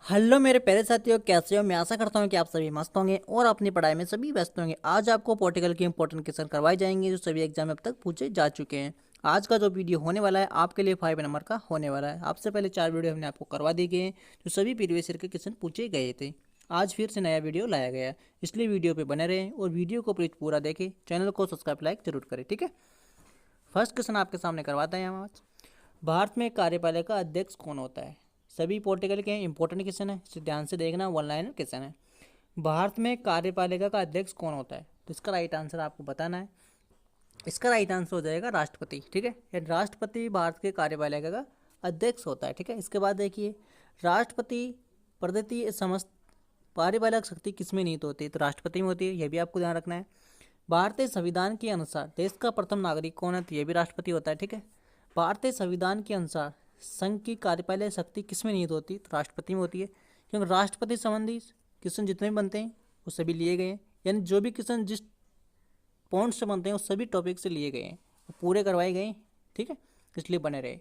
Hello मेरे प्यारे साथियों, कैसे हो? मैं आशा करता हूँ कि आप सभी मस्त होंगे और अपनी पढ़ाई में सभी व्यस्त होंगे। आज आपको पॉलिटिकल के इंपॉर्टेंट क्वेश्चन करवाए जाएंगे जो सभी एग्जाम में अब तक पूछे जा चुके हैं। आज का जो वीडियो होने वाला है आपके लिए 5 नंबर का होने वाला है। आपसे पहले 4 वीडियो हमने आपको करवा दी गए हैं जो सभी प्रीवियस ईयर के क्वेश्चन पूछे गए थे। आज फिर से नया वीडियो लाया गया है, इसलिए वीडियो पर बने रहें और वीडियो को प्लीज पूरा देखें। चैनल को सब्सक्राइब लाइक जरूर करें, ठीक है। फर्स्ट क्वेश्चन आपके सामने करवाते हैं हम आज। भारत में कार्यपालिका अध्यक्ष कौन होता है? सभी पॉलिटिकल के इंपॉर्टेंट क्वेश्चन है, इसे ध्यान से देखना, वन लाइनर क्वेश्चन है। भारत में कार्यपालिका का अध्यक्ष कौन होता है? तो इसका राइट आंसर आपको बताना है। इसका राइट आंसर हो जाएगा राष्ट्रपति, ठीक है। ये राष्ट्रपति भारत के कार्यपालिका का अध्यक्ष होता है, ठीक है। इसके बाद देखिए, राष्ट्रपति प्रदत्तीय समस्त कार्यपालक शक्ति किसमें निहित होती है? तो राष्ट्रपति में होती है, यह भी आपको ध्यान रखना है। भारतीय संविधान के अनुसार देश का प्रथम नागरिक कौन है? तो यह भी राष्ट्रपति होता है, ठीक है। भारतीय संविधान के अनुसार संघ की कार्यपालक शक्ति किसमें निहित होती है? तो राष्ट्रपति में होती है, क्योंकि राष्ट्रपति संबंधी क्वेश्चन जितने भी बनते हैं वो सभी लिए गए हैं, यानी जो भी क्वेश्चन जिस पॉइंट से बनते हैं वो सभी टॉपिक से लिए गए हैं, वो पूरे करवाए गए हैं, ठीक है। इसलिए बने रहे।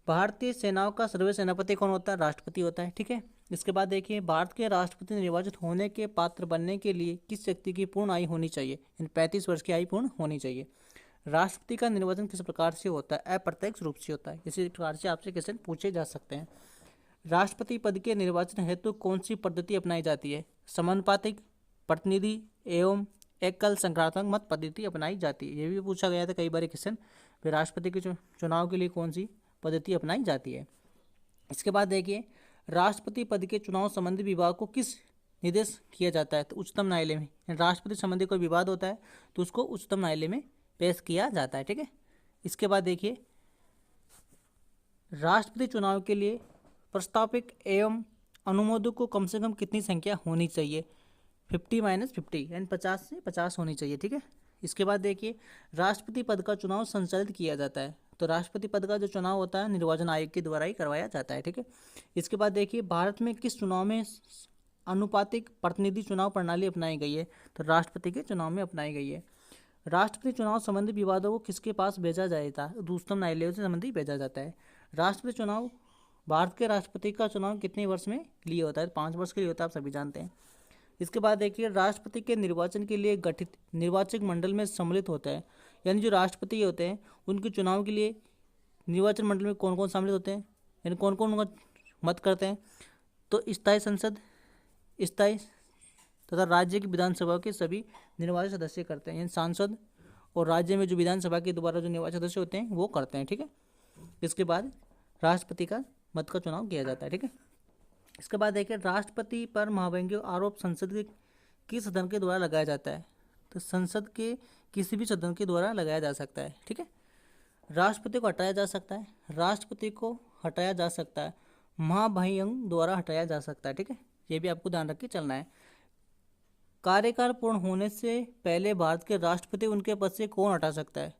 भारतीय सेनाओं का सर्वोच्च सेनापति कौन होता है? राष्ट्रपति होता है, ठीक है। इसके बाद देखिए, भारत के राष्ट्रपति निर्वाचित होने के पात्र बनने के लिए किस व्यक्ति की पूर्ण आयु होनी चाहिए? इन 35 वर्ष की आयु पूर्ण होनी चाहिए। राष्ट्रपति का निर्वाचन किस प्रकार से होता है? अप्रत्यक्ष रूप से होता है। इसी प्रकार से आपसे क्वेश्चन पूछे जा सकते हैं। राष्ट्रपति पद के निर्वाचन हेतु कौन सी पद्धति अपनाई जाती है? समानुपातिक, प्रतिनिधि एवं एकल संख्यात्मक मत पद्धति अपनाई जाती है। ये भी पूछा गया था कई बार क्वेश्चन। फिर राष्ट्रपति के चुनाव के लिए कौन सी पद्धति अपनाई जाती है? इसके बाद देखिए, राष्ट्रपति पद के चुनाव संबंधी विभाग को किस निर्देश किया जाता है? तो उच्चतम न्यायालय में। राष्ट्रपति संबंधी कोई विवाद होता है तो उसको उच्चतम न्यायालय में पेश किया जाता है, ठीक है। इसके बाद देखिए, राष्ट्रपति चुनाव के लिए प्रस्तावित एवं अनुमोदक को कम से कम कितनी संख्या होनी चाहिए? 50-50, यानी 50 से 50 होनी चाहिए, ठीक है। इसके बाद देखिए, राष्ट्रपति पद का चुनाव संचालित किया जाता है। तो राष्ट्रपति पद का जो चुनाव होता है निर्वाचन आयोग के द्वारा ही करवाया जाता है, ठीक है। इसके बाद देखिए, भारत में किस चुनाव में अनुपातिक प्रतिनिधि चुनाव प्रणाली अपनाई गई है? तो राष्ट्रपति के चुनाव में अपनाई गई है। राष्ट्रपति चुनाव संबंधी विवादों को किसके पास भेजा जाता है? उच्चतम न्यायालय से संबंधी भेजा जाता है। राष्ट्रपति चुनाव, भारत के राष्ट्रपति का चुनाव कितने वर्ष में लिए होता है? 5 वर्ष के लिए होता है, आप सभी जानते हैं। इसके बाद देखिए, राष्ट्रपति के निर्वाचन के लिए गठित निर्वाचक मंडल में सम्मिलित होता है, यानी जो राष्ट्रपति होते हैं उनके चुनाव के लिए निर्वाचन मंडल में कौन कौन सम्मिलित होते हैं, यानी कौन कौन उनका मत करते हैं? तो स्थायी संसद, स्थायी तथा राज्य की विधानसभा के सभी निर्वाचित सदस्य करते हैं, यानी सांसद और राज्य में जो विधानसभा के द्वारा जो निर्वाचित सदस्य होते हैं वो करते हैं, ठीक है। इसके बाद राष्ट्रपति का मत का चुनाव किया जाता है, ठीक है। इसके बाद देखिए, राष्ट्रपति पर महाभियोग आरोप संसद के किस सदन के द्वारा लगाया जाता है? तो संसद के किसी भी सदन के द्वारा लगाया जा सकता है, ठीक है। राष्ट्रपति को हटाया जा सकता है, राष्ट्रपति को हटाया जा सकता है, महाभियोग द्वारा हटाया जा सकता है, ठीक है। ये भी आपको ध्यान रख के चलना है। कार्यकाल पूर्ण होने से पहले भारत के राष्ट्रपति उनके पद से कौन हटा सकता है?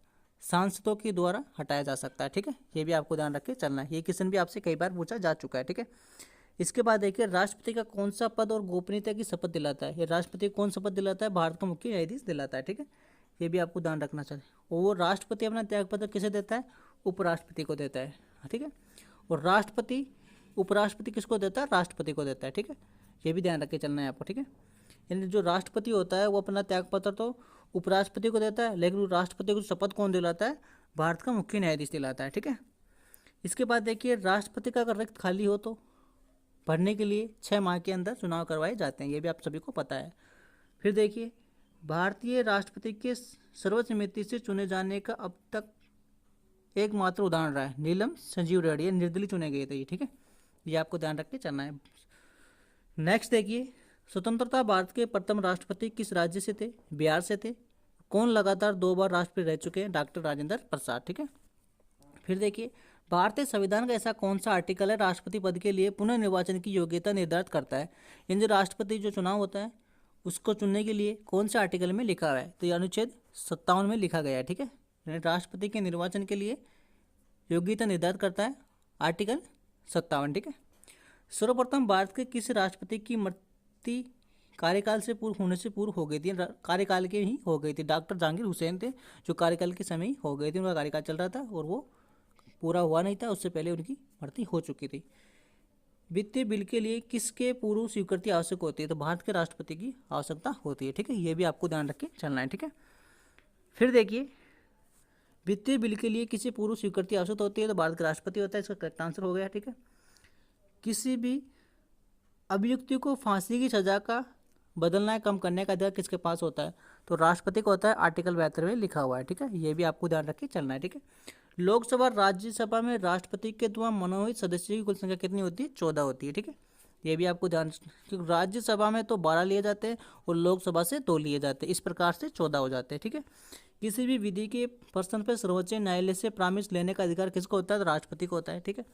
सांसदों के द्वारा हटाया जा सकता है, ठीक है। ये भी आपको ध्यान रख के चलना है। ये क्वेश्चन भी आपसे कई बार पूछा जा चुका है, ठीक है। इसके बाद देखिए, राष्ट्रपति का कौन सा पद और गोपनीयता की शपथ दिलाता है? ये राष्ट्रपति कौन शपथ दिलाता है? भारत का मुख्य न्यायाधीश दिलाता है, ठीक है। ये भी आपको ध्यान रखना चाहिए। और वो राष्ट्रपति अपना त्यागपत्र किसे देता है? उपराष्ट्रपति को देता है, ठीक है। और राष्ट्रपति उपराष्ट्रपति किसको देता है? राष्ट्रपति को देता है, ठीक है। ये भी ध्यान रख के चलना है आपको, ठीक है। यानी जो राष्ट्रपति होता है वो अपना त्यागपत्र तो उपराष्ट्रपति को देता है, लेकिन राष्ट्रपति को शपथ कौन दिलाता है? भारत का मुख्य न्यायाधीश दिलाता है, ठीक है। इसके बाद देखिए, राष्ट्रपति का अगर रिक्त खाली हो तो भरने के लिए 6 माह के अंदर चुनाव करवाए जाते हैं, ये भी आप सभी को पता है। फिर देखिए, भारतीय राष्ट्रपति के सर्वसम्मति से चुने जाने का अब तक एकमात्र उदाहरण रहा है नीलम संजीव रेड्डी, निर्दलीय चुने गए थे, ठीक है। ये आपको ध्यान रख के चलना है। नेक्स्ट देखिए, स्वतंत्रता भारत के प्रथम राष्ट्रपति किस राज्य से थे? बिहार से थे। कौन लगातार 2 बार राष्ट्रपति रह चुके हैं? डॉक्टर राजेंद्र प्रसाद, ठीक है। फिर देखिए, भारतीय संविधान का ऐसा कौन सा आर्टिकल है राष्ट्रपति पद के लिए पुनर्निर्वाचन की योग्यता निर्धारित करता है? इन जो राष्ट्रपति जो चुनाव होता है उसको चुनने के लिए कौन से आर्टिकल में लिखा हुआ है? तो ये अनुच्छेद 57 में लिखा गया है, ठीक है। यानी राष्ट्रपति के निर्वाचन के लिए योग्यता निर्धारित करता है आर्टिकल 57, ठीक है। सर्वप्रथम भारत के किस राष्ट्रपति की मृत्यु कार्यकाल से पूर्व होने से पूर्व हो गई थी? कार्यकाल के ही हो गई थी। डॉक्टर जहांगीर हुसैन थे जो कार्यकाल के समय ही हो गए थे, उनका कार्यकाल चल रहा था और वो पूरा हुआ नहीं था, उससे पहले उनकी मृत्यु हो चुकी थी। वित्तीय बिल के लिए किसके पूर्व स्वीकृति आवश्यक होती है? तो भारत के राष्ट्रपति की आवश्यकता होती है, ठीक है, ये भी आपको ध्यान रख के चलना है, ठीक है। फिर देखिए, वित्तीय बिल के लिए किसी पूर्व स्वीकृति आवश्यक होती है? तो भारत का राष्ट्रपति होता है, इसका करेक्ट आंसर हो गया, ठीक है। किसी भी अभियुक्ति को फांसी की सजा का बदलना या कम करने का अधिकार किसके पास होता है? तो राष्ट्रपति को होता है, आर्टिकल 72 में लिखा हुआ है, ठीक है, ये भी आपको ध्यान रख के चलना है, ठीक है। लोकसभा राज्यसभा में राष्ट्रपति के द्वारा मनोनीत सदस्यों की कुल संख्या कितनी होती है? 14 होती है, ठीक है, ये भी आपको ध्यान, क्योंकि राज्यसभा में तो 12 लिए जाते हैं और लोकसभा से 2 लिए जाते हैं, इस प्रकार से 14 हो जाते हैं, ठीक है। किसी भी विधि के प्रश्न पर सर्वोच्च न्यायालय से परामर्श लेने का अधिकार किसको होता है? तो राष्ट्रपति को होता है, ठीक है।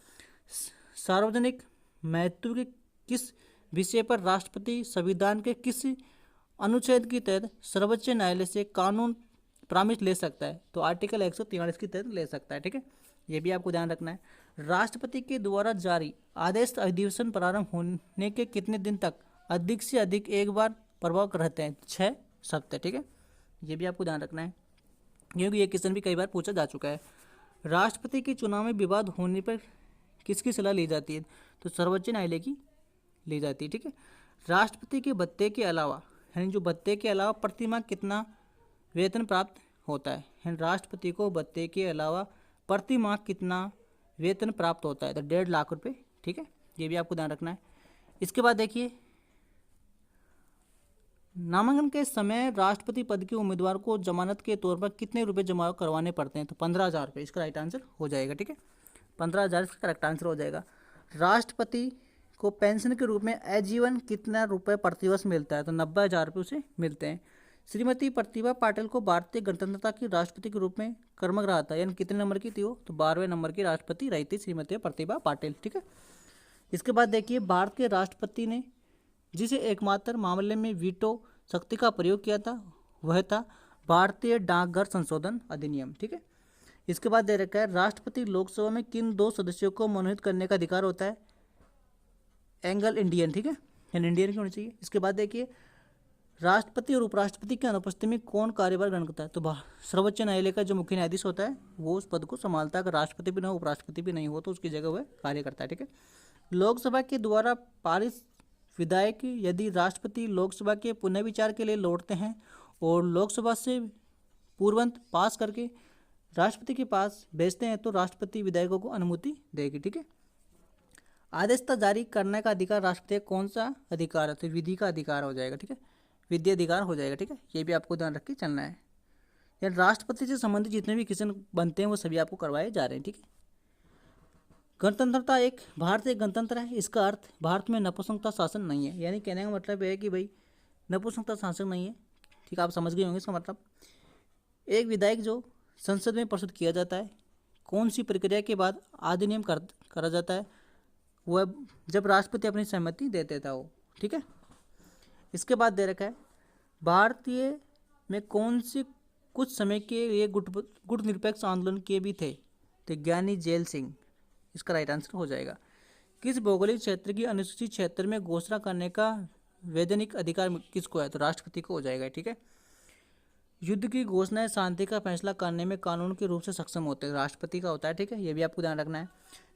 सार्वजनिक महत्व के किस विषय पर राष्ट्रपति संविधान के किस अनुच्छेद के तहत सर्वोच्च न्यायालय से कानून परामर्श ले सकता है? तो आर्टिकल 143 के तहत ले सकता है, ठीक है, ये भी आपको ध्यान रखना है। राष्ट्रपति के द्वारा जारी आदेश अधिवेशन प्रारंभ होने के कितने दिन तक अधिक से अधिक एक बार प्रभाव रहते हैं? 6 सप्ताह, ठीक है, ये भी आपको ध्यान रखना है, क्योंकि ये क्वेश्चन भी कई बार पूछा जा चुका है। राष्ट्रपति के चुनाव में विवाद होने पर किसकी सलाह ली जाती है? तो सर्वोच्च न्यायालय की ली जाती है, ठीक है। राष्ट्रपति के भत्ते के अलावा, यानी जो भत्ते के अलावा प्रतिमाह कितना वेतन प्राप्त होता है? यानी राष्ट्रपति को भत्ते के अलावा प्रतिमाह कितना वेतन प्राप्त होता है? तो 1.5 लाख रुपए, ठीक है, ये भी आपको ध्यान रखना है। इसके बाद देखिए, नामांकन के समय राष्ट्रपति पद के उम्मीदवार को जमानत के तौर पर कितने रुपए जमा करवाने पड़ते हैं? तो 15,000 रुपये, इसका राइट आंसर हो जाएगा, ठीक है, 15,000 इसका करेक्ट आंसर हो जाएगा। राष्ट्रपति को पेंशन के रूप में आजीवन कितना रुपए प्रतिवर्ष मिलता है? तो 90,000 रुपये उसे मिलते हैं। श्रीमती प्रतिभा पाटिल को भारतीय गणतंत्रता की राष्ट्रपति के रूप में कर्मक रहा था, यानी कितने नंबर की थी वो? तो 12वें नंबर की राष्ट्रपति रही थी श्रीमती प्रतिभा पाटिल, ठीक है। इसके बाद देखिए, भारत के राष्ट्रपति ने जिसे एकमात्र मामले में वीटो शक्ति का प्रयोग किया था वह था भारतीय डाकघर संशोधन अधिनियम, ठीक है। इसके बाद दे रखा है, राष्ट्रपति लोकसभा में किन 2 सदस्यों को मनोनीत करने का अधिकार होता है? एंगल इंडियन, ठीक है, यानी इंडियन की होनी चाहिए। इसके बाद देखिए, राष्ट्रपति और उपराष्ट्रपति की अनुपस्थिति में कौन कार्यभार ग्रहण करता है? तो सर्वोच्च न्यायालय का जो मुख्य न्यायाधीश होता है वो उस पद को संभालता है। अगर राष्ट्रपति भी ना हो, उपराष्ट्रपति भी नहीं हो, तो उसकी जगह वह कार्य करता है, ठीक है। लोकसभा के द्वारा पारित विधेयक यदि राष्ट्रपति लोकसभा के पुनर्विचार के लिए लौटते हैं और लोकसभा से पूर्वंत पास करके राष्ट्रपति के पास भेजते हैं, तो राष्ट्रपति विधेयकों को अनुमति देगी, ठीक है। आदेश जारी करने का अधिकार राष्ट्रपति का कौन सा अधिकार है? तो विधि का अधिकार हो जाएगा, ठीक है, विधि अधिकार हो जाएगा, ठीक है, ये भी आपको ध्यान रख के चलना है। यानी राष्ट्रपति से संबंधित जितने भी क्वेश्चन बनते हैं वो सभी आपको करवाए जा रहे हैं, ठीक है। गणतंत्रता, एक भारत एक गणतंत्र है, इसका अर्थ भारत में नपुंसकता शासन नहीं है, यानी कहने का मतलब है कि भाई नपुंसकता शासन नहीं है, ठीक है, आप समझ गए होंगे इसका मतलब। एक विधायक जो संसद में प्रस्तुत किया जाता है, कौन सी प्रक्रिया के बाद अधिनियम करा जाता है? वह जब राष्ट्रपति अपनी सहमति दे देता हो, ठीक है। इसके बाद दे रखा है, भारतीय में कौन से कुछ समय के लिए गुट निरपेक्ष आंदोलन किए भी थे? तो ज्ञानी जेल सिंह, इसका राइट आंसर हो जाएगा। किस भौगोलिक क्षेत्र की अनुसूचित क्षेत्र में घोषणा करने का वैधानिक अधिकार किसको है? तो राष्ट्रपति को हो जाएगा, ठीक है। युद्ध की घोषणा शांति का फैसला करने में कानून के रूप से सक्षम होते हैं, राष्ट्रपति का होता है, ठीक है, ये भी आपको ध्यान रखना है।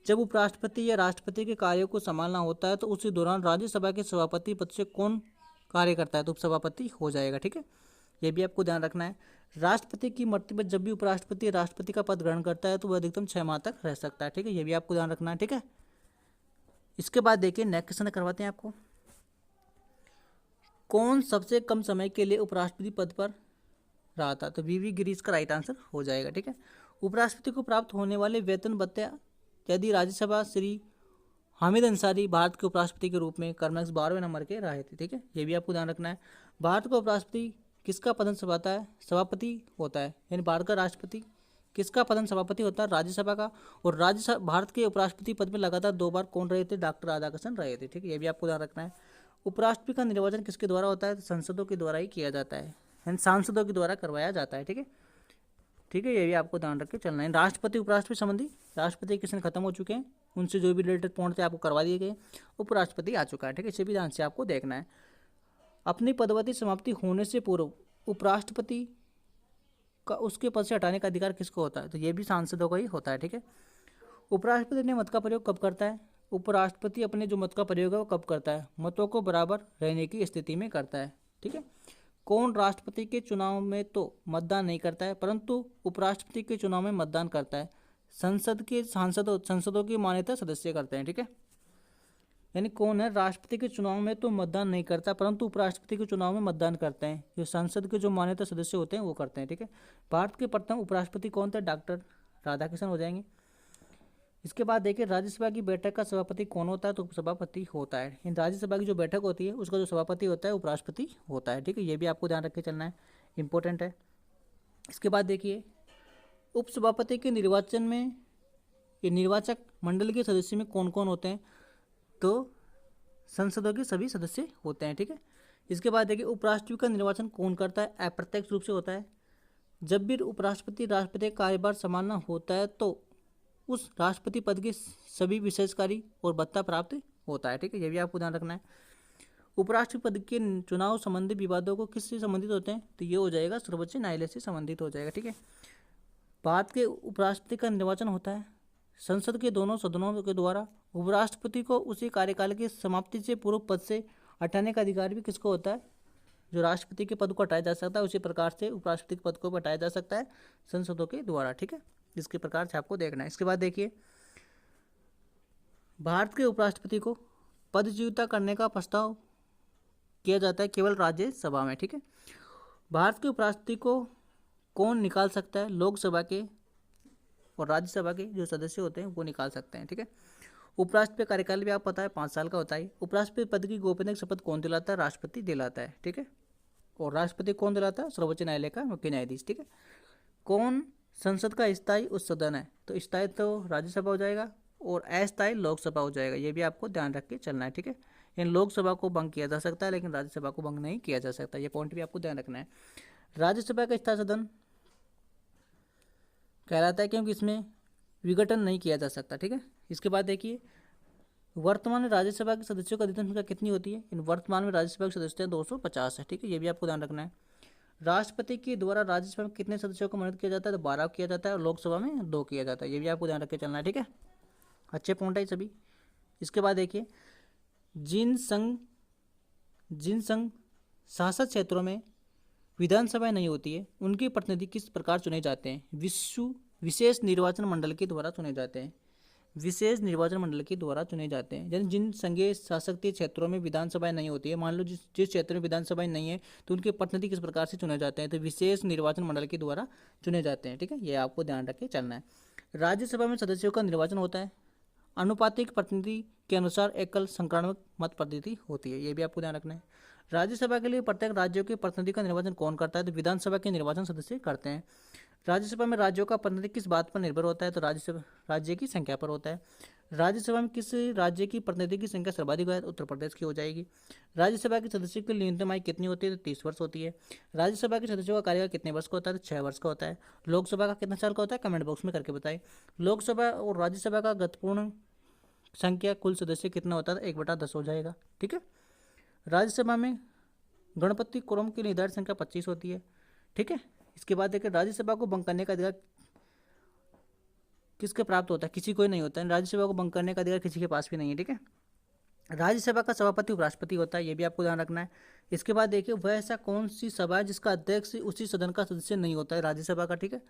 जब उपराष्ट्रपति या राष्ट्रपति के कार्यों को संभालना होता है तो उसी दौरान राज्यसभा के सभापति पद से कौन कार्य करता है? तो उपसभापति हो जाएगा, ठीक है, ये भी आपको ध्यान रखना है। राष्ट्रपति की मृत्यु पर जब भी उपराष्ट्रपति राष्ट्रपति का पद ग्रहण करता है तो वह अधिकतम 6 माह तक रह सकता है, ठीक है, ये भी आपको ध्यान रखना है, ठीक है। इसके बाद देखिए, नेक्स्ट क्वेश्चन करवाते हैं आपको, कौन सबसे कम समय के लिए उपराष्ट्रपति पद पर रहा था? तो वीवी गिरीश का राइट आंसर हो जाएगा, ठीक है। उपराष्ट्रपति को प्राप्त होने वाले वेतन भत्ते यदि राज्यसभा श्री हामिद अंसारी भारत के उपराष्ट्रपति के रूप में क्रमांक 12वें नंबर के रहे थे, ठीक है, ये भी आपको ध्यान रखना है। भारत का उपराष्ट्रपति किसका पदन संभालता है? सभापति होता है, यानी भारत का राष्ट्रपति किसका पदन सभापति होता है? राज्यसभा का। और भारत के उपराष्ट्रपति पद में लगातार 2 बार कौन रहे थे? डॉक्टर राधाकृष्णन रहे थे, ठीक है, ये भी आपको ध्यान रखना है। उपराष्ट्रपति का निर्वाचन किसके द्वारा होता है? तो संसदों के द्वारा ही किया जाता है, यानी सांसदों के द्वारा करवाया जाता है, ठीक है, ठीक है, ये भी आपको ध्यान रख के चलना है। राष्ट्रपति उपराष्ट्रपति संबंधी राष्ट्रपति क्वेश्चन खत्म हो चुके हैं, उनसे जो भी रिलेटेड पॉइंट थे आपको करवा दिए गए। उपराष्ट्रपति आ चुका है, ठीक है, इसे भी ध्यान से आपको देखना है। अपनी पदवती समाप्ति होने से पूर्व उपराष्ट्रपति का उसके पद से हटाने का अधिकार किसको होता है? तो ये भी सांसदों का ही होता है, ठीक है। उपराष्ट्रपति अपने मत का प्रयोग कब करता है? उपराष्ट्रपति अपने जो मत का प्रयोग है वो कब करता है? मतों को बराबर रहने की स्थिति में करता है, ठीक है। कौन राष्ट्रपति के चुनाव में तो मतदान नहीं करता है परंतु उपराष्ट्रपति के चुनाव में मतदान करता है? संसदों की मान्यता सदस्य करते हैं, ठीक है। यानी कौन है राष्ट्रपति के चुनाव में तो मतदान नहीं करता परंतु उपराष्ट्रपति के चुनाव में मतदान करते हैं? जो संसद के जो मान्यता सदस्य होते हैं वो करते हैं, ठीक है। भारत के प्रथम उपराष्ट्रपति कौन थे? डॉक्टर राधाकृष्णन हो जाएंगे। इसके बाद देखिए राज्यसभा की बैठक का सभापति कौन होता है? तो उपसभापति होता है। इन राज्यसभा की जो बैठक होती है उसका जो सभापति होता है उपराष्ट्रपति होता है, ठीक है। ये भी आपको ध्यान रख के चलना है, इंपॉर्टेंट है। इसके बाद देखिए उपसभापति के निर्वाचन में ये निर्वाचक मंडल के सदस्य में कौन कौन होते हैं? तो संसदों के सभी सदस्य होते हैं, ठीक है। इसके बाद देखिए उपराष्ट्रपति का निर्वाचन कौन करता है? अप्रत्यक्ष रूप से होता है। जब भी उपराष्ट्रपति राष्ट्रपति का कार्यभार संभालना होता है तो उस राष्ट्रपति पद के सभी विशेषकारी और भत्ता प्राप्त होता है, ठीक है। ये भी आपको ध्यान रखना है। उपराष्ट्रपति पद के चुनाव संबंधी विवादों को किससे संबंधित होते हैं? तो ये हो जाएगा सर्वोच्च न्यायालय से संबंधित हो जाएगा, ठीक है। भारत के उपराष्ट्रपति का निर्वाचन होता है संसद के दोनों सदनों के द्वारा। उपराष्ट्रपति को उसी कार्यकाल की समाप्ति से पूर्व पद से हटाने का अधिकार भी किसको होता है? जो राष्ट्रपति के पद को हटाया जा सकता है उसी प्रकार से उपराष्ट्रपति के पद को हटाया जा सकता है संसदों के द्वारा, ठीक है। इसके प्रकार से आपको देखना है। इसके बाद देखिए भारत के उपराष्ट्रपति को पदच्युत करने का प्रस्ताव किया जाता है केवल राज्यसभा में, ठीक है। भारत के उपराष्ट्रपति को कौन निकाल सकता है? लोकसभा के और राज्यसभा के जो सदस्य होते हैं वो निकाल सकते हैं, ठीक है। उपराष्ट्रपति कार्यकाल भी आप पता है 5 साल का होता है। उपराष्ट्रपति पद की गोपनीयता शपथ कौन दिलाता है? राष्ट्रपति दिलाता है, ठीक है। और राष्ट्रपति कौन दिलाता है? सर्वोच्च न्यायालय का मुख्य न्यायाधीश, ठीक है। कौन संसद का स्थायी उच्च सदन है? तो स्थायी तो राज्यसभा हो जाएगा और अस्थायी लोकसभा हो जाएगा। ये भी आपको ध्यान रख के चलना है, ठीक है। इन लोकसभा को भंग किया जा सकता है लेकिन राज्यसभा को भंग नहीं किया जा सकता, ये पॉइंट भी आपको ध्यान रखना है। राज्यसभा का स्थायी सदन कहलाता है क्योंकि इसमें विघटन नहीं किया जा सकता, ठीक है। इसके बाद देखिए वर्तमान में राज्यसभा के सदस्यों की अधिकतम संख्या कितनी होती है? इन वर्तमान में राज्यसभा के सदस्य 250 है, ठीक है। ये भी आपको ध्यान रखना है। राष्ट्रपति के द्वारा राज्यसभा में कितने सदस्यों को मनोनीत किया जाता है? तो 12 किया जाता है और लोकसभा में 2 किया जाता है। ये भी आपको ध्यान रख के चलना है, ठीक है। अच्छे पॉइंट है सभी। इसके बाद देखिए जिन संघ शासित क्षेत्रों में विधानसभाएं नहीं होती है उनके प्रतिनिधि किस प्रकार चुने जाते हैं? विशेष निर्वाचन मंडल के द्वारा चुने जाते हैं। विशेष निर्वाचन मंडल के द्वारा चुने जाते हैं। यानी जिन संघीय शासकीय क्षेत्रों में विधानसभाएं नहीं होती है, मान लो जिस क्षेत्र में विधानसभाएं नहीं है तो उनके प्रतिनिधि किस प्रकार से चुने जाते हैं? तो विशेष निर्वाचन मंडल के द्वारा चुने जाते हैं, ठीक है। ये आपको ध्यान रख के चलना है। राज्यसभा में सदस्यों का निर्वाचन होता है अनुपातिक प्रतिनिधि के अनुसार एकल संक्रामक मत पद्धति होती है। ये भी आपको ध्यान रखना है। राज्यसभा के लिए प्रत्येक राज्यों के प्रतिनिधि का निर्वाचन कौन करता है? तो विधानसभा के निर्वाचन सदस्य करते हैं। राज्यसभा में राज्यों का प्रतिनिधि किस बात पर निर्भर होता है? तो राज्य की संख्या पर होता है। राज्यसभा में किस राज्य की प्रतिनिधि की संख्या सर्वाधिक है? उत्तर प्रदेश की हो जाएगी। राज्यसभा के सदस्यों की न्यूनतम आयु कितनी होती है? तो 30 वर्ष होती है। राज्यसभा के सदस्यों का कार्यकाल कितने वर्ष का होता है? तो 6 वर्ष का होता है। लोकसभा का कितने साल का होता है? कमेंट बॉक्स में करके बताएं। लोकसभा और राज्यसभा का गतपूर्ण संख्या कुल सदस्य कितना होता है? 1/10 हो जाएगा, ठीक है। राज्यसभा में गणपति कोरम की निर्धारित संख्या 25 होती है, ठीक है। इसके बाद देखिए राज्यसभा को भंग करने का अधिकार किसके प्राप्त होता है? किसी को ही नहीं होता है। राज्यसभा को भंग करने का अधिकार किसी के पास भी नहीं है, ठीक है। राज्यसभा का सभापति उपराष्ट्रपति होता है, ये भी आपको ध्यान रखना है। इसके बाद देखिए वह ऐसा कौन सी सभा है जिसका अध्यक्ष उसी सदन का सदस्य नहीं होता है? राज्यसभा का, ठीक है।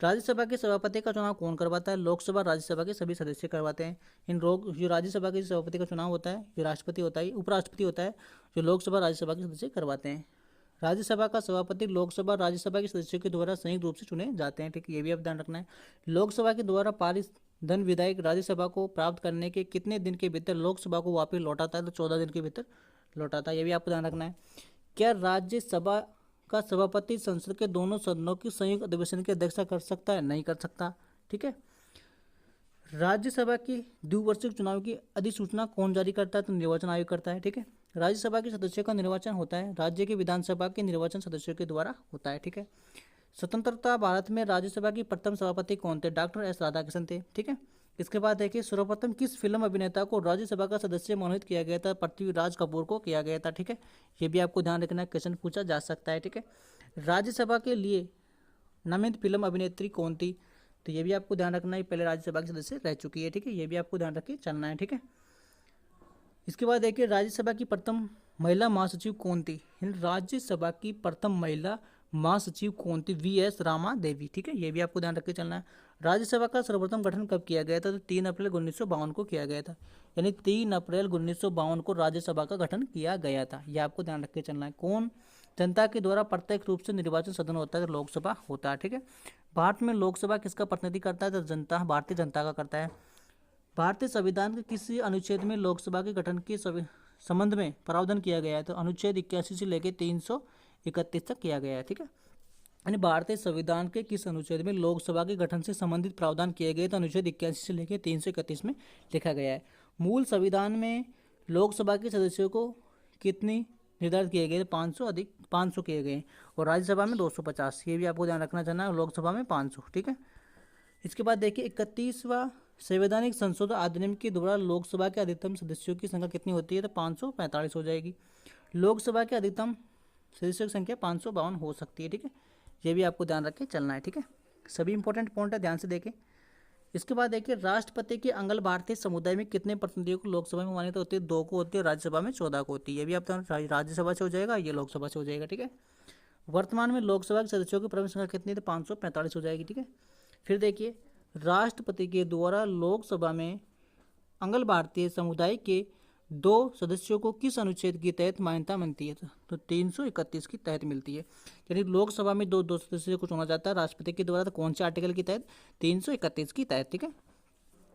राज्यसभा के सभापति का चुनाव कौन करवाता है? लोकसभा राज्यसभा के सभी सदस्य करवाते हैं। जो राज्यसभा के सभापति का चुनाव होता है जो राष्ट्रपति होता है उपराष्ट्रपति होता है, जो लोकसभा राज्यसभा के सदस्य करवाते हैं। राज्यसभा का सभापति लोकसभा राज्यसभा के सदस्यों के द्वारा संयुक्त रूप से चुने जाते हैं, ठीक है। ये भी आप ध्यान रखना है। लोकसभा के द्वारा पारित धन विधायक राज्यसभा को प्राप्त करने के कितने दिन के भीतर लोकसभा को वापस लौटाता है? तो 14 दिन के भीतर लौटाता है। ये भी आपको ध्यान रखना है। क्या राज्यसभा का सभापति संसद के दोनों सदनों की संयुक्त अधिवेशन की अध्यक्षता कर सकता है? नहीं कर सकता, ठीक है। राज्यसभा के द्विवार्षिक चुनाव की अधिसूचना कौन जारी करता है? तो निर्वाचन आयोग करता है, ठीक है। राज्यसभा के सदस्यों का निर्वाचन होता है राज्य के विधानसभा के निर्वाचन सदस्यों के द्वारा होता है, ठीक है। स्वतंत्रता भारत में राज्यसभा की प्रथम सभापति कौन थे? डॉक्टर एस राधाकृष्णन थे, ठीक है। इसके बाद देखिए सर्वप्रथम किस फिल्म अभिनेता को राज्यसभा का सदस्य मनोनीत किया गया था? पृथ्वीराज कपूर को किया गया था, ठीक है। ये भी आपको ध्यान रखना है, क्वेश्चन पूछा जा सकता है, ठीक है। राज्यसभा के लिए नामित फिल्म अभिनेत्री कौन थी? तो ये भी आपको ध्यान रखना है, पहले राज्यसभा के सदस्य रह चुकी है, ठीक है। ये भी आपको ध्यान रख के चलना है, ठीक है। इसके बाद देखिए राज्यसभा की प्रथम महिला महासचिव कौन थी। राज्यसभा की प्रथम महिला महासचिव कौन थी? वी.एस. रामा देवी। ठीक है, ये भी आपको ध्यान रख के चलना है। राज्यसभा का सर्वप्रथम गठन कब किया गया था? तो 3 अप्रैल 1952 को किया गया था। यानी 3 अप्रैल 1952 को राज्यसभा का गठन किया गया था। यह आपको ध्यान रख के चलना है। कौन? जनता के द्वारा प्रत्यक्ष रूप से निर्वाचित सदन होता है, तो लोकसभा होता है। ठीक है, भारत में लोकसभा किसका प्रतिनिधि करता है? तो जनता, भारतीय जनता का करता है। भारतीय संविधान के किसी अनुच्छेद में लोकसभा के गठन के संबंध में प्रावधान किया गया है? तो अनुच्छेद 81 से लेकर 331 तक किया गया है। ठीक है, यानी भारतीय संविधान के किस अनुच्छेद में लोकसभा के गठन से संबंधित प्रावधान किए गए? तो अनुच्छेद 81 से लेकर 331 में लिखा गया है। मूल संविधान में लोकसभा के सदस्यों को कितनी निर्धारित किए गए? 500 अधिक 500 किए गए, और राज्यसभा में 250। ये भी आपको ध्यान रखना चाहना है, लोकसभा में 500। ठीक है, इसके बाद देखिए 31वां संवैधानिक संशोधन अधिनियम के द्वारा लोकसभा के अधिकतम सदस्यों की संख्या कितनी होती है? तो 545 हो जाएगी। लोकसभा के अधिकतम सदस्यों की संख्या 552 हो सकती है। ठीक है, ये भी आपको ध्यान रख के चलना है। ठीक है, सभी इंपॉर्टेंट पॉइंट है, ध्यान से देखें। इसके बाद देखिए राष्ट्रपति के अंगल भारतीय समुदाय में कितने प्रतिनिधियों को लोकसभा में मान्यता होती है? 2 को होती है, राज्यसभा में 14 को होती है। ये भी आप राज्यसभा से हो जाएगा, ये लोकसभा से हो जाएगा। ठीक है, वर्तमान में लोकसभा के सदस्यों की प्रमुख संख्या कितनी है? तो 545 हो जाएगी। ठीक है, फिर देखिए राष्ट्रपति के द्वारा लोकसभा में अंगल भारतीय समुदाय के 2 सदस्यों को किस अनुच्छेद के तहत मान्यता मिलती है? तो 331 की तहत मिलती है। यानी लोकसभा में दो सदस्यों को चुना जाता है राष्ट्रपति के द्वारा, तो कौन से आर्टिकल की तहत? 331 की तहत। ठीक है,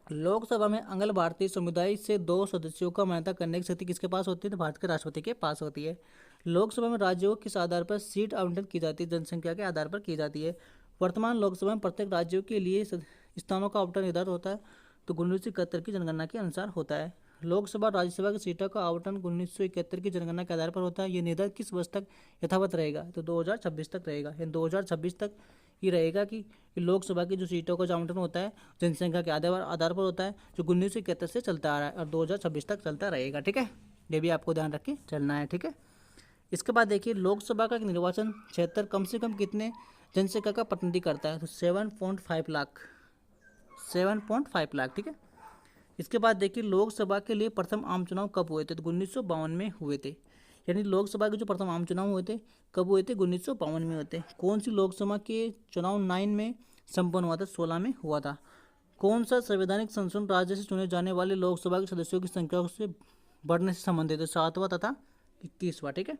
लोकसभा में अंगल भारतीय समुदाय से 2 सदस्यों का मान्यता करने की शक्ति किसके पास होती है? तो भारत के राष्ट्रपति के पास होती है। लोकसभा में राज्यों को किस आधार पर सीट आवंटन की जाती है? जनसंख्या के आधार पर की जाती है। वर्तमान लोकसभा में प्रत्येक राज्यों के लिए स्थानों का आवंटन निर्धारित होता है, तो 1971 की जनगणना के अनुसार होता है। लोकसभा राज्यसभा की सीटों का आवंटन 1971 की जनगणना के आधार पर होता है। ये निर्धारित किस वर्ष तक यथावत रहेगा? तो 2026 तक रहेगा। यानी 2026 तक ये रहेगा कि लोकसभा की जो सीटों का आवंटन होता है जनसंख्या के आधार पर होता है, जो 1971 से चलता आ रहा है और 2026 तक चलता रहेगा। ठीक है, ये भी आपको ध्यान रख के चलना है। ठीक है, इसके बाद देखिए लोकसभा का निर्वाचन क्षेत्र कम से कम कितने जनसंख्या का प्रतिनिधि करता है? तो 7.5 लाख। 7.5 लाख। ठीक है, इसके बाद देखिए लोकसभा के लिए प्रथम आम चुनाव कब हुए थे? तो 1952 में हुए थे। यानी लोकसभा के जो प्रथम आम चुनाव हुए थे कब हुए थे? 1952 में हुए थे। कौन सी लोकसभा के चुनाव 9 में संपन्न हुआ था? 16 में हुआ था। कौन सा संवैधानिक संशोधन राज्य से चुने जाने वाले लोकसभा के सदस्यों की संख्या से बढ़ने से संबंधित है? 7वां तथा 21वां। ठीक है,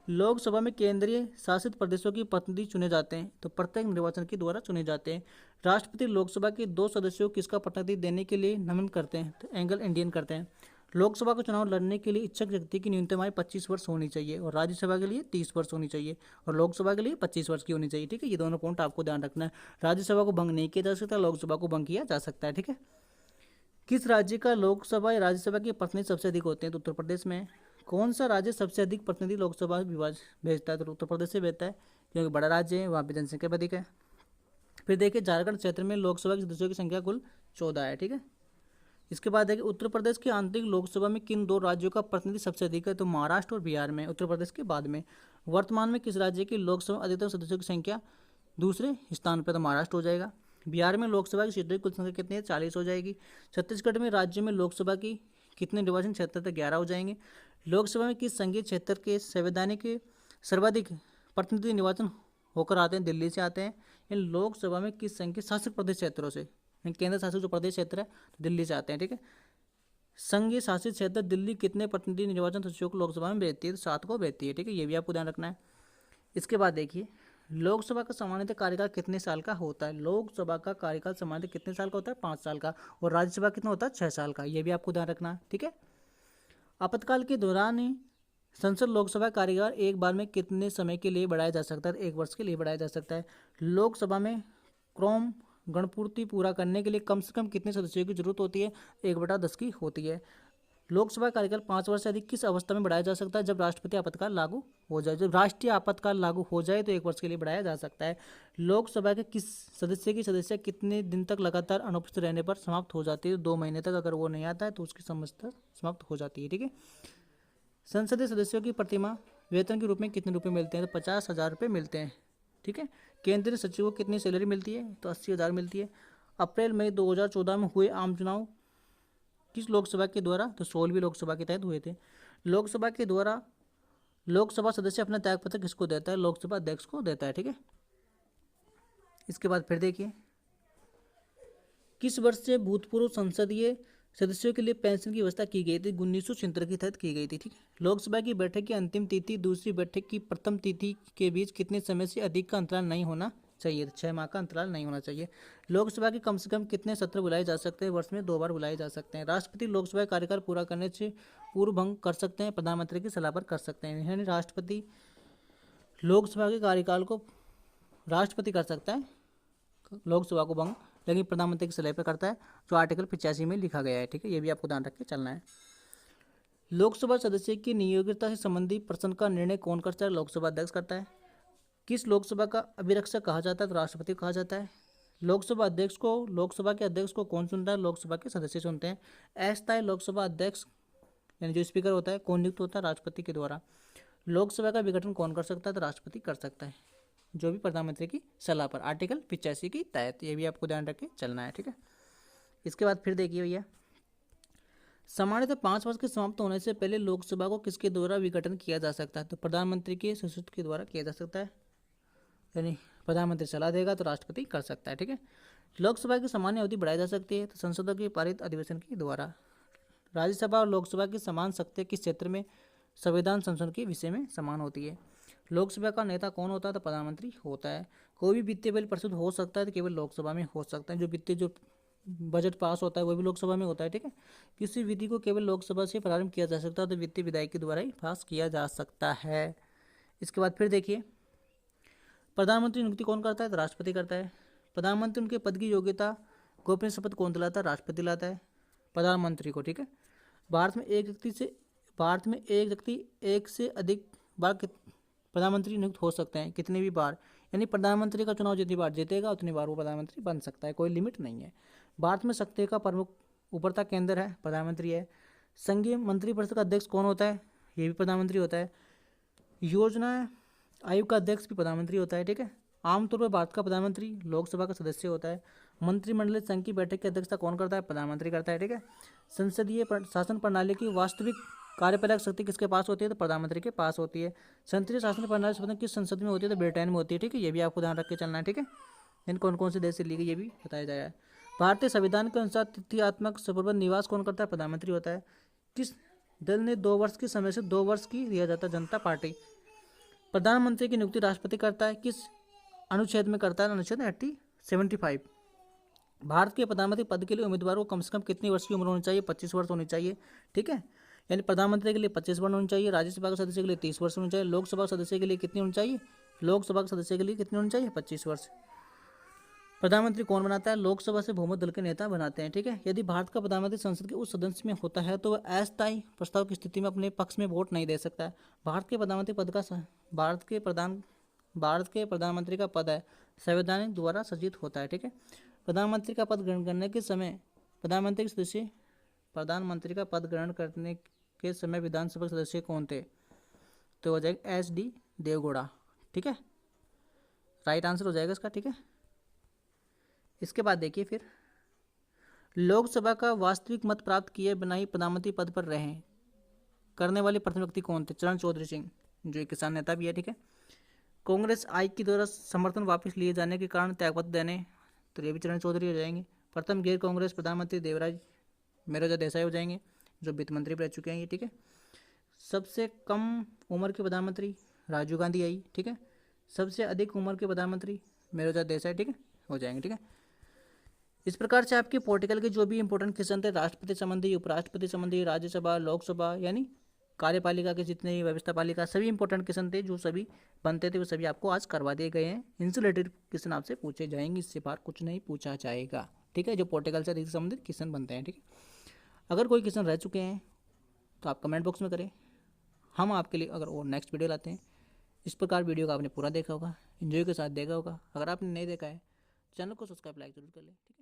लोकसभा में केंद्रीय शासित प्रदेशों के प्रतिनिधि चुने जाते हैं, तो प्रत्येक निर्वाचन के द्वारा चुने जाते हैं। राष्ट्रपति लोकसभा के 2 सदस्यों को किसका प्रतिनिधि देने के लिए नमन करते हैं? तो एंग्लो इंडियन करते हैं। लोकसभा का चुनाव लड़ने के लिए इच्छुक व्यक्ति की न्यूनतम आयु 25 वर्ष होनी चाहिए, और राज्यसभा के लिए 30 वर्ष होनी चाहिए, और लोकसभा के लिए 25 वर्ष की होनी चाहिए। ठीक है, ये दोनों पॉइंट आपको ध्यान रखना है। राज्यसभा को भंग नहीं किया जा सकता, लोकसभा को भंग किया जा सकता है। ठीक है, किस राज्य का लोकसभा या राज्यसभा के प्रतिनिधि सबसे अधिक होते हैं? तो उत्तर प्रदेश में। कौन सा राज्य सबसे अधिक प्रतिनिधि लोकसभा विभाग भेजता है? तो उत्तर प्रदेश से भेजता है, क्योंकि बड़ा राज्य है, वहाँ पे जनसंख्या भी अधिक है। फिर देखिए झारखंड क्षेत्र में लोकसभा के सदस्यों की संख्या कुल 14 है। ठीक है, इसके बाद देखिए उत्तर प्रदेश की आंतरिक लोकसभा में किन 2 राज्यों का प्रतिनिधि सबसे अधिक है? तो महाराष्ट्र और बिहार में, उत्तर प्रदेश के बाद में। वर्तमान में किस राज्य की लोकसभा अधिकतम सदस्यों की संख्या दूसरे स्थान पर? तो महाराष्ट्र हो जाएगा। बिहार में लोकसभा की सीटों की कुल संख्या कितनी है? 40 हो जाएगी। छत्तीसगढ़ में राज्य में लोकसभा की कितने निर्वाचन क्षेत्र तक? 11 हो जाएंगे। लोकसभा में किस संघीय क्षेत्र के संवैधानिक सर्वाधिक प्रतिनिधि निर्वाचन होकर आते हैं? दिल्ली से आते हैं। इन लोकसभा में किस संघ के शासित प्रदेश क्षेत्रों से, केंद्र शासित जो प्रदेश क्षेत्र है, तो दिल्ली से आते हैं। ठीक है, संघीय शासित क्षेत्र दिल्ली कितने प्रतिनिधि निर्वाचन सदस्यों को लोकसभा में भेजती है? तो 7 को भेजती है। ठीक है, ये भी आपको ध्यान रखना है। इसके बाद देखिए लोकसभा का सामान्यतः कार्यकाल कितने साल का होता है? लोकसभा का कार्यकाल सामान्यतः कितने साल का होता है? 5 साल का। और राज्यसभा कितना होता है? 6 साल का। ये भी आपको ध्यान रखना है। ठीक है, आपातकाल के दौरान ही संसद लोकसभा कार्यकाल एक बार में कितने समय के लिए बढ़ाया जा सकता है? 1 वर्ष के लिए बढ़ाया जा सकता है। लोकसभा में क्रोम गणपूर्ति पूरा करने के लिए कम से कम कितने सदस्यों की जरूरत होती है? 1/10 की होती है। लोकसभा कार्यकाल 5 वर्ष से अधिक किस अवस्था में बढ़ाया जा सकता है? जब राष्ट्रपति आपातकाल लागू हो जाए। जब राष्ट्रीय आपातकाल लागू हो जाए तो 1 वर्ष के लिए बढ़ाया जा सकता है। लोकसभा के किस सदस्य की सदस्य कितने दिन तक लगातार अनुपस्थित रहने पर समाप्त हो जाती है? 2 महीने तक अगर वो नहीं आता है तो उसकी समस्या समाप्त हो जाती है। ठीक है, संसदीय सदस्यों की प्रतिमाह वेतन के रूप में कितने रुपये मिलते हैं? तो 50,000 रुपये मिलते हैं। ठीक है, केंद्रीय सचिव को कितनी सैलरी मिलती है? तो 80,000 मिलती है। अप्रैल मई 2014 में हुए आम चुनाव किस लोकसभा के द्वारा? तो 16वीं लोकसभा के तहत हुए थे। लोकसभा के द्वारा लोकसभा सदस्य अपना त्यागपत्र किसको देता है? लोकसभा अध्यक्ष को देता है, ठीक है। इसके बाद फिर देखिए, किस वर्ष से भूतपूर्व संसदीय सदस्यों के लिए पेंशन की व्यवस्था की गई थी? 1976 के तहत की गई थी, ठीक है। लोकसभा की बैठक की अंतिम तिथि दूसरी बैठक की प्रथम तिथि के बीच कितने समय से अधिक का अंतराल नहीं होना चाहिए? 6 माह का अंतराल नहीं होना चाहिए। लोकसभा के कम से कम कितने सत्र बुलाए जा सकते हैं? वर्ष में 2 बार बुलाए जा सकते हैं। राष्ट्रपति लोकसभा का कार्यकाल पूरा करने से पूर्व भंग कर सकते हैं, प्रधानमंत्री की सलाह पर कर सकते हैं। यानी राष्ट्रपति लोकसभा के कार्यकाल को राष्ट्रपति कर सकता है लोकसभा को भंग, लेकिन प्रधानमंत्री की सलाह पर करता है, जो आर्टिकल 85 में लिखा गया है, ठीक है। ये भी आपको ध्यान रख के चलना है। लोकसभा सदस्य की नियोक्ता से संबंधित प्रश्न का निर्णय कौन करता है? लोकसभा अध्यक्ष करता है। किस लोकसभा का अभिरक्षक कहा जाता है? तो राष्ट्रपति कहा जाता है। लोकसभा के अध्यक्ष को कौन चुनता है? लोकसभा के सदस्य चुनते हैं। अस्थायी लोकसभा अध्यक्ष यानी जो स्पीकर होता है कौन नियुक्त होता है? राष्ट्रपति के द्वारा। लोकसभा का विघटन कौन कर सकता है? तो राष्ट्रपति कर सकता है, जो भी प्रधानमंत्री की सलाह पर, आर्टिकल 85 की तहत। ये भी आपको ध्यान रख के चलना है, ठीक है। इसके बाद फिर देखिए भैया, सामान्यतः 5 वर्ष के समाप्त होने से पहले लोकसभा को किसके द्वारा विघटन किया जा सकता है? तो प्रधानमंत्री के संसद के द्वारा किया जा सकता है, यानी प्रधानमंत्री सलाह देगा तो राष्ट्रपति कर सकता है, ठीक है। लोकसभा की सामान्य अवधि बढ़ाई जा सकती है तो संसदों के पारित अधिवेशन के द्वारा। राज्यसभा और लोकसभा की समान शक्ति किस क्षेत्र में? संविधान संशोधन के विषय में समान होती है। लोकसभा का नेता कौन होता है? तो प्रधानमंत्री होता है। कोई भी वित्तीय बिल प्रस्तुत हो सकता है तो केवल लोकसभा में हो सकता है। जो बजट पास होता है वो भी लोकसभा में होता है, ठीक है। किसी विधि को केवल लोकसभा से प्रारंभ किया जा सकता है तो वित्तीय विधायक के द्वारा ही पास किया जा सकता है। इसके बाद फिर देखिए, प्रधानमंत्री नियुक्ति कौन करता है? तो राष्ट्रपति करता है। प्रधानमंत्री उनके पद की योग्यता गोपनीय शपथ कौन दिलाता है? राष्ट्रपति लाता है प्रधानमंत्री को, ठीक है। भारत में एक व्यक्ति एक से अधिक बार प्रधानमंत्री नियुक्त हो सकते हैं, कितने भी बार, यानी प्रधानमंत्री का चुनाव जितनी बार जीतेगा उतनी बार वो प्रधानमंत्री बन सकता है, कोई लिमिट नहीं है। भारत में शक्ति का प्रमुख उपरता केंद्र है, प्रधानमंत्री है। संघीय मंत्रिपरिषद का अध्यक्ष कौन होता है? ये भी प्रधानमंत्री होता है। योजना आयोग का अध्यक्ष भी प्रधानमंत्री होता है, ठीक है। आमतौर पर भारत का प्रधानमंत्री लोकसभा का सदस्य होता है। मंत्रिमंडलीय संघ की बैठक की अध्यक्षता कौन करता है? प्रधानमंत्री करता है, ठीक है। संसदीय शासन प्रणाली की वास्तविक कार्यपालक शक्ति किसके पास होती है? तो प्रधानमंत्री के पास होती है। संसदीय शासन प्रणाली संबंध किस संसद में होती है? तो ब्रिटेन में होती है, ठीक है। ये भी आपको ध्यान रख के चलना है, ठीक है। इन कौन कौन से देश से ली गई ये भी बताया जाएगा। भारतीय संविधान के अनुसार तथ्यात्मक सुप्रबंध निवास कौन करता है? प्रधानमंत्री होता है। किस दल ने 2 वर्ष की समय से 2 वर्ष की दिया जाता है? जनता पार्टी। प्रधानमंत्री की नियुक्ति राष्ट्रपति करता है, किस अनुच्छेद में करता है? अनुच्छेद 75। भारत के प्रधानमंत्री पद के लिए उम्मीदवार को कम से कम कितनी वर्ष की उम्र होनी चाहिए? 25 वर्ष होनी चाहिए, ठीक है। यानी प्रधानमंत्री के लिए 25 वर्ष होनी चाहिए, राज्यसभा के सदस्य के लिए 30 वर्ष होनी चाहिए, लोकसभा सदस्य के लिए कितनी होनी चाहिए? लोकसभा के सदस्य के लिए कितनी होनी चाहिए? 25 वर्ष। प्रधानमंत्री कौन बनाता है? लोकसभा से बहुमत दल के नेता बनाते हैं, ठीक है। यदि भारत का प्रधानमंत्री संसद के उस सदस्य में होता है तो वह अस्थायी प्रस्ताव की स्थिति में अपने पक्ष में वोट नहीं दे सकता है। भारत के प्रधानमंत्री का पद है संवैधानिक द्वारा सृजित होता है, ठीक है। प्रधानमंत्री का पद ग्रहण करने के समय प्रधानमंत्री का पद ग्रहण करने के समय विधानसभा सदस्य कौन थे? तो हो जाएगा SD देवगौड़ा, ठीक है। राइट आंसर हो जाएगा इसका, ठीक है। इसके बाद देखिए, फिर लोकसभा का वास्तविक मत प्राप्त किए बिना ही प्रधानमंत्री पद पर रहे करने वाले प्रथम व्यक्ति कौन थे? चरण चौधरी सिंह, जो एक किसान नेता भी है, ठीक है। कांग्रेस आयोग के द्वारा समर्थन वापस लिए जाने के कारण त्यागपत्र देने, तो ये भी चरण चौधरी हो जाएंगे। प्रथम गैर कांग्रेस प्रधानमंत्री देवराज मोरोजी देसाई हो जाएंगे, जो वित्त मंत्री रह चुके हैं ये, ठीक है। सबसे कम उम्र के प्रधानमंत्री राजीव गांधी आई, ठीक है। सबसे अधिक उम्र के प्रधानमंत्री मोरोजी देसाई, ठीक है, हो जाएंगे, ठीक है। इस प्रकार से आपके पॉलिटिकल के जो भी इंपॉर्टेंट क्वेश्चन थे, राष्ट्रपति संबंधी, उपराष्ट्रपति संबंधी, राज्यसभा, लोकसभा, यानी कार्यपालिका के जितने भी व्यवस्था पालिका, सभी इंपॉर्टेंट क्वेश्चन थे जो सभी बनते थे वो सभी आपको आज करवा दिए गए हैं। इनसे रिलेटेड क्वेश्चन आपसे पूछे जाएंगे, इससे बाहर कुछ नहीं पूछा जाएगा, ठीक है। जो पॉलिटिकल से संबंधित क्वेश्चन बनते हैं, ठीक है। अगर कोई क्वेश्चन रह चुके हैं तो आप कमेंट बॉक्स में करें, हम आपके लिए अगर और नेक्स्ट वीडियो लाते हैं। इस प्रकार वीडियो का आपने पूरा देखा होगा, एंजॉय के साथ देखा होगा। अगर आपने नहीं देखा है चैनल को सब्सक्राइब लाइक जरूर कर लें, ठीक है।